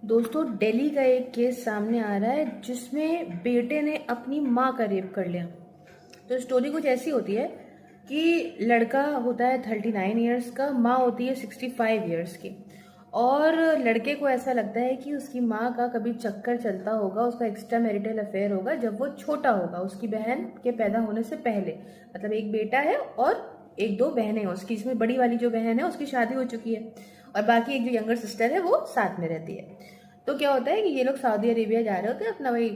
दोस्तों, दिल्ली का एक केस सामने आ रहा है जिसमें बेटे ने अपनी माँ का रेप कर लिया। तो स्टोरी कुछ ऐसी होती है कि लड़का होता है 39 ईयर्स का, माँ होती है 65 ईयर्स की। और लड़के को ऐसा लगता है कि उसकी माँ का कभी चक्कर चलता होगा, उसका एक्स्ट्रा मैरिटल अफेयर होगा जब वो छोटा होगा, उसकी बहन के पैदा होने से पहले। मतलब एक बेटा है और एक दो बहनें हैं उसकी, जिसमें बड़ी वाली जो बहन है उसकी शादी हो चुकी है और बाकी एक जो यंगर सिस्टर है वो साथ में रहती है। तो क्या होता है कि ये लोग सऊदी अरेबिया जा रहे होते हैं, अपना वही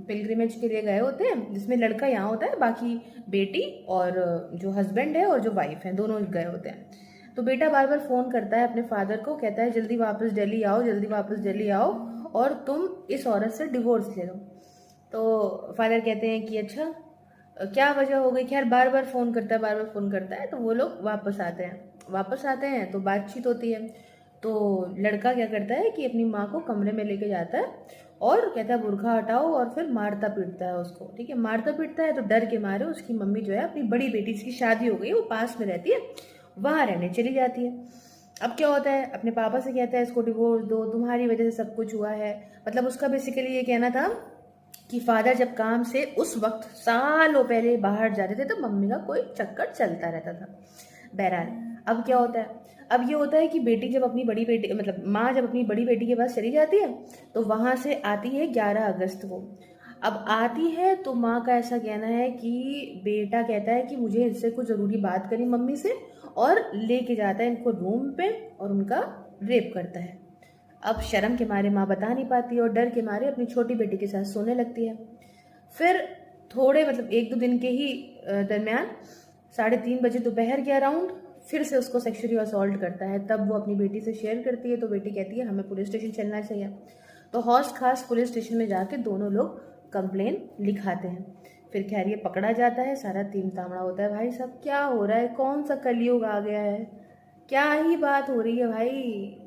पिलग्रिमेज के लिए गए होते हैं, जिसमें लड़का यहाँ होता है, बाकी बेटी और जो हस्बैंड है और जो वाइफ है दोनों गए होते हैं। तो बेटा बार बार फ़ोन करता है अपने फादर को, कहता है जल्दी वापस दिल्ली आओ, जल्दी वापस दिल्ली आओ और तुम इस औरत से डिवोर्स ले लो। तो फादर कहते हैं कि अच्छा, क्या वजह हो गई। खैर बार बार फ़ोन करता है, बार बार फ़ोन करता है। तो वो लोग वापस आते हैं तो बातचीत होती है। तो लड़का क्या करता है कि अपनी माँ को कमरे में लेके जाता है और कहता है बुर्खा हटाओ, और फिर मारता पीटता है उसको। ठीक है, मारता पीटता है तो डर के मारे उसकी मम्मी जो है, अपनी बड़ी बेटी जिसकी शादी हो गई, वो पास में रहती है, वहाँ रहने चली जाती है। अब क्या होता है, अपने पापा से कहता है इसको डिवोर्स दो, तुम्हारी वजह से सब कुछ हुआ है। मतलब उसका बेसिकली ये कहना था कि फादर जब काम से उस वक्त सालों पहले बाहर जाते थे तो मम्मी का कोई चक्कर चलता रहता था। बहरहाल, अब क्या होता है, अब ये होता है कि बेटी जब अपनी बड़ी बेटी, मतलब माँ जब अपनी बड़ी बेटी के पास चली जाती है तो वहाँ से आती है 11 अगस्त को। अब आती है तो माँ का ऐसा कहना है कि बेटा कहता है कि मुझे इससे कुछ ज़रूरी बात करी मम्मी से, और लेके जाता है इनको रूम पे और उनका रेप करता है। अब शर्म के मारे माँ बता नहीं पाती और डर के मारे अपनी छोटी बेटी के साथ सोने लगती है। फिर थोड़े मतलब एक दो दिन के ही दरमियान 3:30 बजे दोपहर के अराउंड फिर से उसको सेक्सुअली असॉल्ट करता है। तब वो अपनी बेटी से शेयर करती है तो बेटी कहती है हमें पुलिस स्टेशन चलना चाहिए। तो हौस खास पुलिस स्टेशन में जाके दोनों लोग कंप्लेन लिखाते हैं। फिर खैर ये पकड़ा जाता है, सारा तीम तामड़ा होता है। भाई साहब क्या हो रहा है, कौन सा कलयुग आ गया है, क्या ही बात हो रही है भाई।